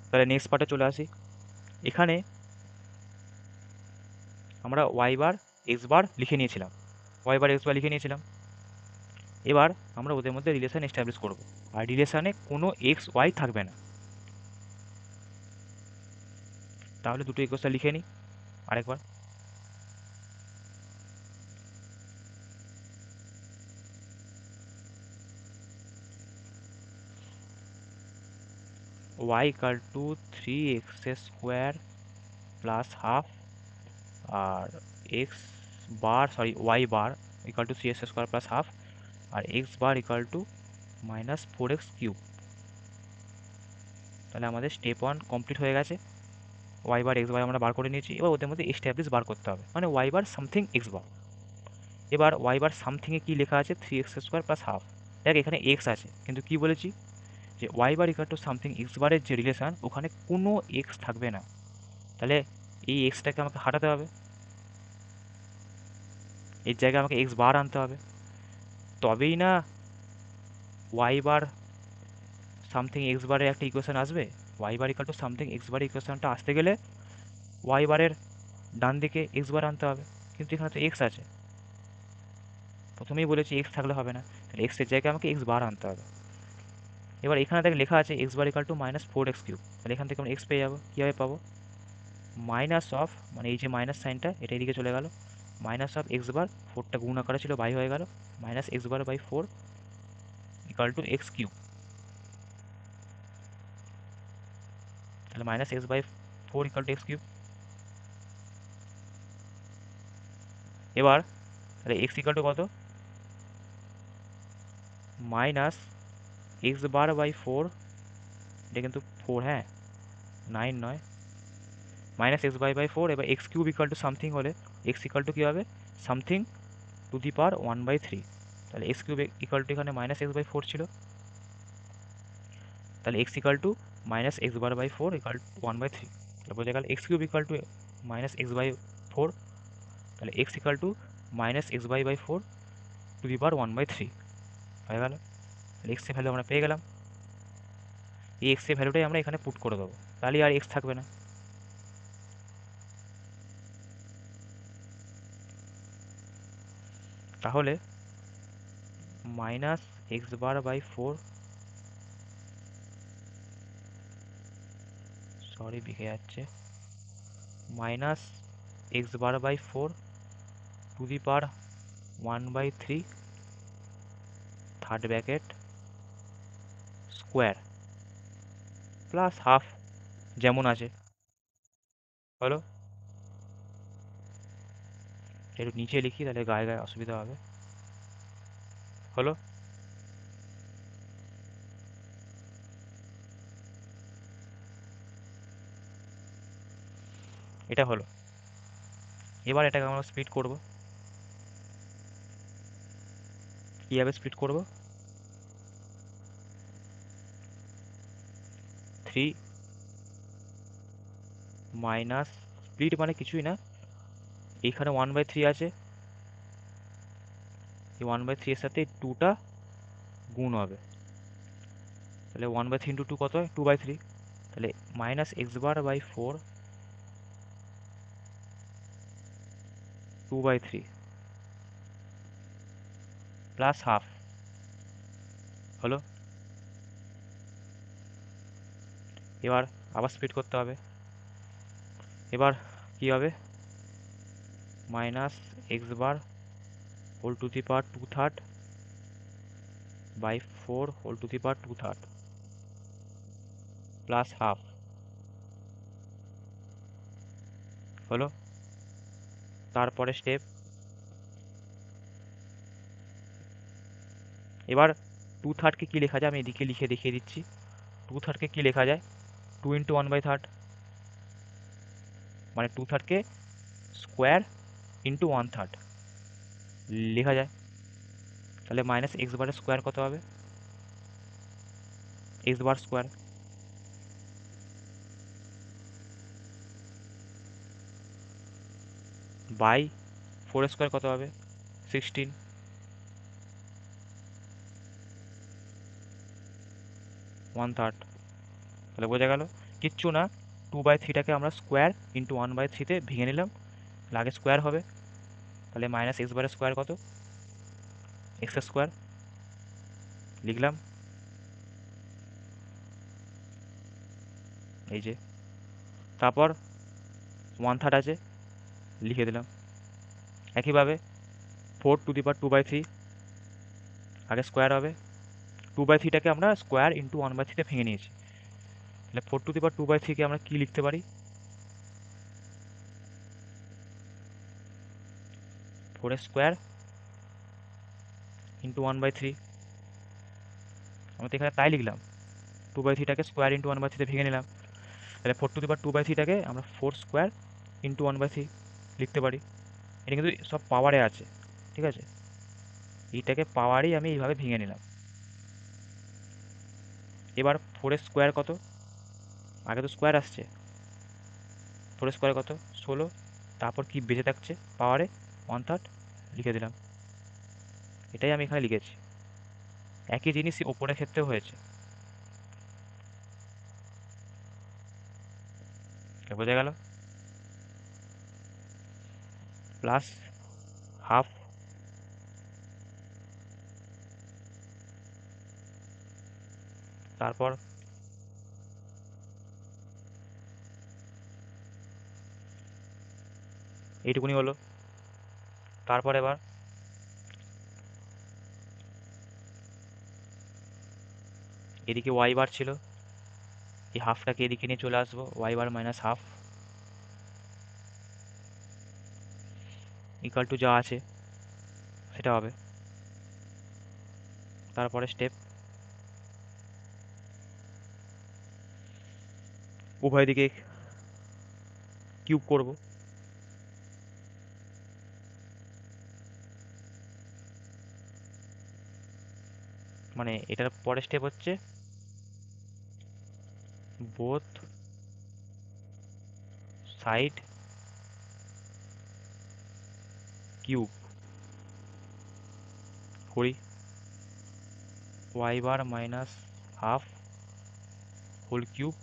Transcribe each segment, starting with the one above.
তাহলে নেক্সট পার্টে চলে আসি। এখানে আমরা ওয়াই বার এক্স বার লিখে নিয়েছিলাম, ওয়াই বার এক্স বার লিখে নিয়েছিলাম। এবার আমরা ওদের মধ্যে রিলেশন এস্টাবলিশ করব, আর রিলেশনে কোনো এক্স ওয়াই থাকবে না। তাহলে দুটো ইকুয়েশন লিখে নিই আরেকবার। Y equal to 3x² plus half, আর x bar y bar equal to 3x² plus half, আর x bar equal to -4x³ তাহলে আমাদের স্টেপ 1 কমপ্লিট হয়ে গেছে। ওয়াই বার এক্স বার আমরা বার করে নিয়েছি। এবার ওদের মধ্যে এস্টাবলিশ বার করতে হবে, মানে y bar something x bar. এবার ওয়াই বার সামথিংয়ে কী লেখা আছে, 3x² প্লাস হাফ। দেখ এখানে এক্স আছে, কিন্তু কি বলেছি যে y bar equal to something x বারের যে রিলেশান, ওখানে কোনো এক্স থাকবে না। তাহলে এই এক্সটাকে আমাকে হাঁটাতে হবে, এর জায়গায় আমাকে এক্স বার আনতে হবে, তবেই না ওয়াই বার সামথিং এক্স বারের একটা ইকুয়েশন আসবে। Y bar equal to something x বারের ইকুয়েশনটা আসতে গেলে ওয়াই বারের ডান দিকে এক্স বার আনতে হবে, কিন্তু এখানে তো এক্স আছে। প্রথমেই বলেছি এক্স থাকলে হবে না, তাহলে এক্সের জায়গায় আমাকে এক্স বার আনতে হবে। এবার এখানে দেখ লেখা আছে x bar equal to -4x³, তাহলে এখান থেকে আমরা এক্স পেয়ে যাবো। কীভাবে পাবো, মাইনাস অফ, মানে এই যে মাইনাস সাইনটা এটা এদিকে চলে গেল, মাইনাস অফ এক্স বার, 4টা গুণ আকারে ছিল বাই হয়ে গেল, -x/4 ইকাল টু x³। তাহলে -x/4 ইকাল টু x³। এবার তাহলে x ইকাল টু কত, -x/4, এটা কিন্তু 4, হ্যাঁ 9 নয়, -x/4। এবার x³ ইকাল টু সামথিং হলে x ইকাল টু কী হবে, সামথিং টু দি পাওয়ার 1/3। তাহলে x³ ইকাল টু এখানে -x/4 ছিল, তাহলে x equal to -x/4 equal to 1/3। তাহলে বোঝা গেল x³ ইকাল টু -x/4, তাহলে x equal to -x/4 to the power 1/3 হয়ে গেল। তাহলে x এর ভ্যালু আমরা পেয়ে গেলাম। এই x এর ভ্যালুটাই আমরা এখানে পুট করে দেবো, তাহলে আর x থাকবে না। তাহলে -x/4, সরি বিকে যাচ্ছে, -x/4 to the power 1/3 third bracket square plus half, যেমন আছে। হলো, একটু নিচে লিখি তাহলে গায়ে গায়ে অসুবিধা হবে। হলো, এটা হলো। এবার এটাকে আমরা স্প্লিট করব। কীভাবে স্প্লিট করব, 3 মাইনাস, স্প্লিট মানে কিছুই না, এইখানে 1/3 আছে, এই 1/3 এর সাথে 2টা গুণ হবে, তাহলে 1/3 ইন্টু 2 কত হয়, 2/3। তাহলে -x/4 2/3 প্লাস হাফ। হলো, এবার আবার স্প্লিট করতে হবে। এবার কি হবে, -x/4 whole to the power 2/3 by 4 whole to the power 2/3 plus half. হলো, তারপরে স্টেপ, এবার 2/3কে কী লেখা যায়, আমি এদিকে লিখে দেখিয়ে দিচ্ছি। 2/3কে কী লেখা যায়, 2 ইন্টু 1/3, মানে 2/3কে স্কোয়ার ইন্টু 1/3 লেখা যায়। তাহলে -x/4 স্কোয়ার কত হবে, x/4 স্কোয়ার বাই 4 স্কোয়ার কত হবে, 16 1/3। তাহলে বোঝা গেল কিচ্ছু না, 2/3টাকে আমরা স্কোয়ার ইন্টু 1/3-তে ভেঙে নিলাম, আগে স্কোয়ার হবে, তাহলে মাইনাস এক্স বারের স্কোয়ার কত, এক্স স্কোয়ার লিখলাম, এই যে, তারপর 1/3 আছে, লিখে দিলাম। একইভাবে 4^2/3 আগে স্কোয়ার হবে, 2/3টাকে আমরা স্কোয়ার ইন্টু 1/3-তে ভেঙে নিয়েছি, তাহলে 4^2/3-কে আমরা কি লিখতে পারি, 4 স্কোয়ার ইন্টু 1/3, আমরা তো এখানে তাই লিখলাম, 2/3টাকে স্কোয়ার ইন্টু 1/3-তে ভেঙে নিলাম, তাহলে 4^2/3টাকে আমরা 4 স্কোয়ার ইন্টু 1/3 লিখতে পারি। এটা কিন্তু সব পাওয়ারে আছে, ঠিক আছে, এইটাকে পাওয়ারই আমি এইভাবে ভেঙে নিলাম। এবার 4 স্কোয়ার কত, আগে তো স্কোয়ার আসছে, 4 স্কোয়ার কত, 16, তারপর কি বেঁচে থাকছে পাওয়ারে, 1/3 লিখে দিলাম। এটাই আমি এখানে লিখেছি, একই জিনিসই ওপরের ক্ষেত্রেও হয়েছে, বোঝা গেল, প্লাস হাফ, তারপর এইটুকুনি হলো। তারপর এবার এদিকে ওয়াই বার ছিল, এই হাফটাকে এদিকে নিয়ে চলে আসবো, y bar minus half equal to যা আছে সেটা হবে। তারপরে স্টেপ, উভয় দিকে কিউব করব, মানে এটার পরের স্টেপ হচ্ছে বোথ সাইড কিউব করি, y bar minus half whole cube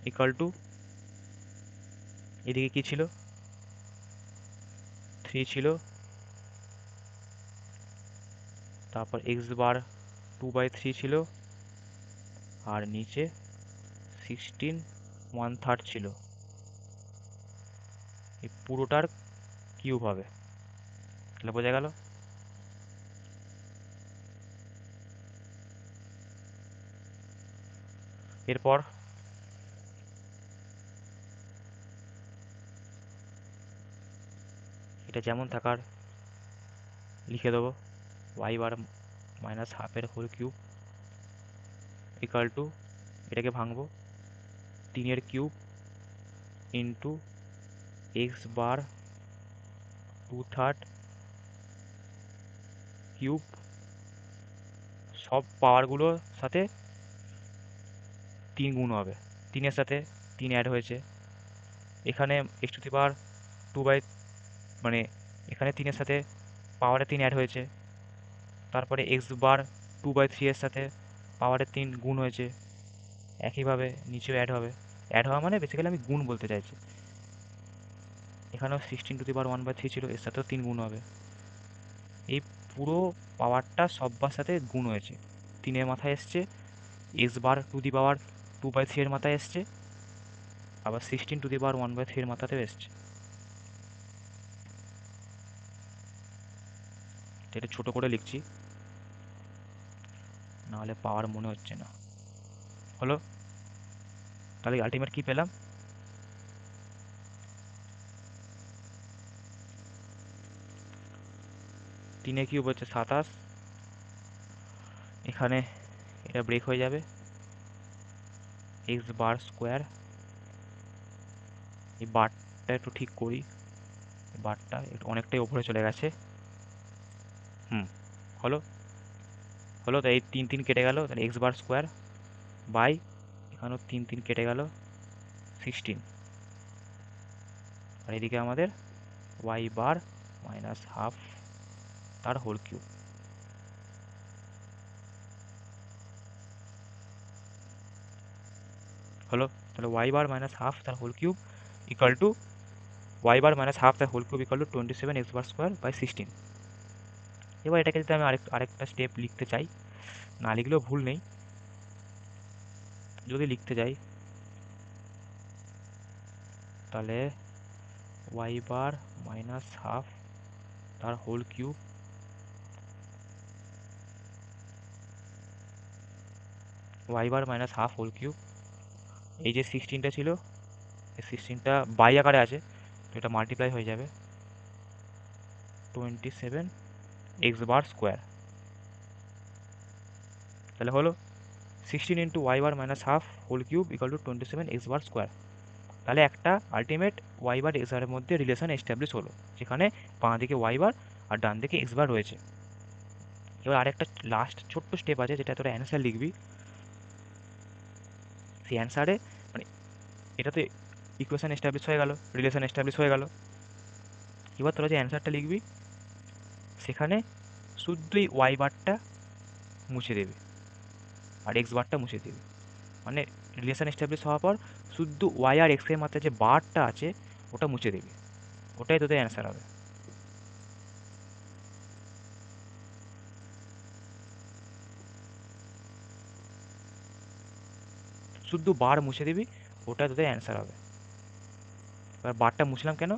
equal to, এদিকে কি ছিল, 3 ছিল, তারপর এক্স বার 2/3 ছিল, আর নিচে 16 1/3 ছিল, এই পুরোটার কিউব হবে, তাহলে বোঝা গেল। এরপর এটা যেমন থাকার লিখে দেবো, ওয়াই বার মাইনাস হাফের হোল কিউব ইকাল টু, এটাকে ভাঙবো, 3-এর cube into x bar 2/3 cube, সব পাওয়ারগুলোর সাথে 3 গুণ হবে, 3-এর সাথে 3 অ্যাড হয়েছে, এখানে এক্স টু দি পাওয়ার 2 মানে এখানে 3-এর সাথে পাওয়ারে 3 অ্যাড হয়েছে, তারপরে এক্স বার 2/3-এর সাথে পাওয়ারে 3 গুণ হয়েছে, একইভাবে নিচেও অ্যাড হবে, অ্যাড হওয়া মানে বেসিক্যালি আমি গুণ বলতে চাইছি, এখানেও 16^1/3 ছিল, এর সাথেও 3 গুণ হবে, এই পুরো পাওয়ারটা সব্বার সাথে গুণ হয়েছে, 3-এর মাথায় এসছে, এক্স বার টু দি পাওয়ার 2/3-এর মাথায় এসছে, আবার 16^1/3-এর মাথাতেও এসছে। এটা ছোট করে লিখছি, নাহলে পাওয়ার মনে হচ্ছে না, হলো, তাহলে আলটিমেট কি পেলাম, 3 কিউব হচ্ছে 27, এখানে এটা ব্রেক হয়ে যাবে, এক্স বার স্কোয়ার, এই বারটা একটু ঠিক করি, বারটা একটু অনেকটাই ওপরে চলে গেছে, হলো, হলো, তাই এই 3 কেটে গেল, তাহলে এক্স বার স্কোয়ার বাই, এখানেও 3 কেটে গেল, 16, আর এদিকে আমাদের ওয়াই বার মাইনাস হাফ তার হোল কিউব। হলো, তাহলে ওয়াই বার মাইনাস হাফ তার whole cube equal to y bar minus half তার whole cube equal to 27 x bar square by 16। এবার এটাকে যদি আমি আরেকটা স্টেপ লিখতে চাই, না লিখলেও ভুল নেই, যদি লিখতে যাই তাহলে ওয়াই বার মাইনাস হাফ তার whole cube Y bar minus half whole cube, এই যে 16টা ছিল এই 16টা বাই আকারে আছে, তো এটা মাল্টিপ্লাই হয়ে যাবে 27 এক্স বার স্কোয়ার। তাহলে হলো 16 into y bar minus half whole cube equal to 27 x bar square. তাহলে একটা আলটিমেট ওয়াই বার এক্স বারের মধ্যে রিলেশন এস্টাবলিশ হলো, যেখানে বাঁ দিকে ওয়াই বার আর ডান দিকে এক্স বার রয়েছে। এবার আরেকটা লাস্ট ছোট্ট স্টেপ আছে, যেটা তোরা অ্যান্সার লিখবি। সেই অ্যান্সারে মানে এটা তো ইকুয়েশন এস্টাবলিশ হয়ে গেল, রিলেশন এস্টাবলিশ হয়ে গেল। এবার তোরা যে অ্যান্সারটা লিখবি সেখানে শুধুই ওয়াই বারটা মুছে দেবে আর এক্স বারটা মুছে দেবে, মানে রিলেশন এস্টাবলিশ হওয়ার পর শুধু ওয়াই আর এক্স এর মাথায় যে বারটা আছে ওটা মুছে দেবে, ওটাই তোদের অ্যান্সার হবে। শুধু বার মুছে দিবি, ওটা তোদের অ্যান্সার হবে। এবার বারটা মুছলাম কেন,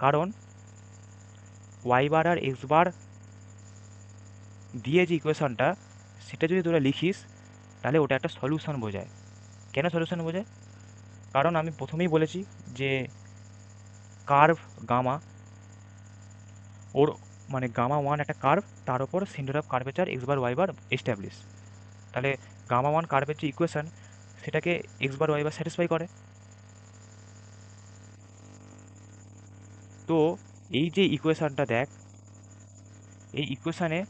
কারণ ওয়াই বার আর এক্স বার দিয়ে যে ইকুয়েশনটা সেটা যদি তোরা লিখিস তাহলে ওটা একটা সলিউশন বোঝায়। কেন সলিউশন বোঝায়, কারণ আমি প্রথমেই বলেছি যে কার্ভ গামা, ওর মানে গামা ওয়ান একটা কার্ভ, তার উপর centre of curvature x bar y bar establish. তাহলে গামা ওয়ান কার্ভের যে ইকুয়েশন সেটাকে x bar y bar satisfy করে। তো এই যে ইকুয়েশনটা দেখ, এই ইকুয়েশনে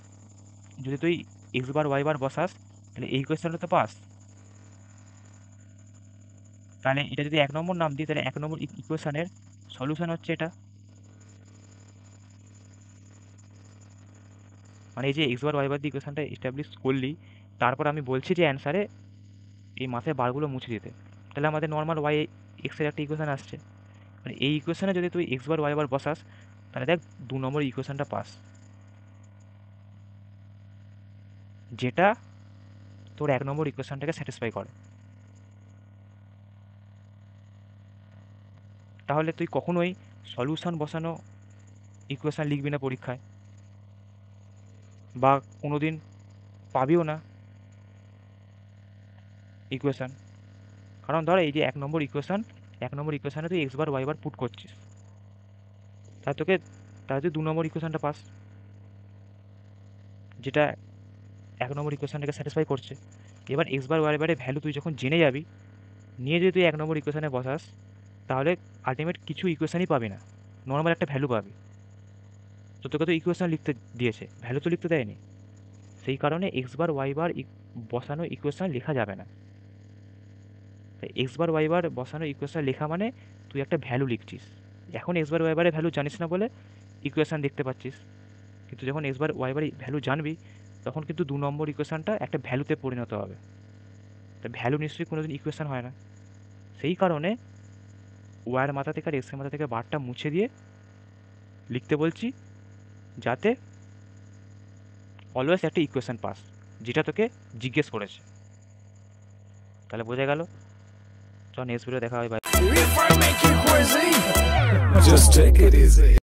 যদি তুই এক্স বার ওয়াই বার বসাস তাহলে এই ইকুয়েশনটা তো পাস। তাহলে এটা যদি 1 নম্বর নাম দিই তাহলে 1 নম্বর ইকুয়েশনের সলিউশন হচ্ছে এটা, মানে এই যে এক্স বার ওয়াই বার দিয়ে ইকুয়েশনটা এস্টাবলিশ করলি, তারপর আমি বলছি যে অ্যান্সারে এই মাথায় বারগুলো মুছে দিতে, তাহলে আমাদের নর্মাল ওয়াই এক্সের একটা ইকুয়েশন আসছে। মানে এই ইকুয়েশনে যদি তুই এক্স বার ওয়াই বার বসাস তাহলে দেখ 2 নম্বর ইকুয়েশনটা পাস, যেটা তোর 1 নম্বর ইকুয়েশনটাকে স্যাটিসফাই করে। তাহলে তুই কখনোই সলিউশন বসানো ইকুয়েশন লিখবি না পরীক্ষায়, বা কোনো দিন পাবিও না ইকুয়েশন। কারণ ধর এই যে 1 নম্বর ইকুয়েশন, 1 নম্বর ইকুয়েশনে তুই এক্স বার ওয়াই বার পুট করছিস, তাহলে তুই 2 নম্বর ইকুয়েশনটা পাস, যেটা 1 নম্বর ইকুয়েশনটাকে স্যাটিসফাই করছে। এবার এক্স বার ওয়াই বারের ভ্যালু তুই যখন জেনে যাবি, নিয়ে যদি তুই 1 নম্বর ইকুয়েশনে বসাস তাহলে আলটিমেট কিছু ইকুয়েশনই পাবি না, নর্মাল একটা ভ্যালু পাবি। তো তোকে তো ইকুয়েশন লিখতে দিয়েছে, ভ্যালু তো লিখতে দেয়নি, সেই কারণে এক্স বার ওয়াই বার বসানো ইকুয়েশন লেখা যাবে না। এক্স বার ওয়াই বার বসানো ইকুয়েশন লেখা মানে তুই একটা ভ্যালু লিখছিস। এখন এক্স বার ওয়াই বারের ভ্যালু জানিস না বলে ইকুয়েশন দেখতে পাচ্ছিস, কিন্তু যখন এক্স বার ওয়াই বারের ভ্যালু জানবি তখন কিন্তু 2 নম্বর ইকুয়েশনটা একটা ভ্যালুতে পরিণত হবে। তা ভ্যালু নিশ্চয়ই কোনোদিন ইকুয়েশন হয় না, সেই কারণে ওয়াইয়ের মাথা থেকে আর এক্সের মাথা থেকে বারটা মুছে দিয়ে লিখতে বলছি, যাতে অলওয়েজ একটা ইকুয়েশন পাস, যেটা তোকে জিজ্ঞেস করেছে। তাহলে বোঝা গেল। চল নেক্সট ভিডিও দেখা হয়, by. Just take it easy.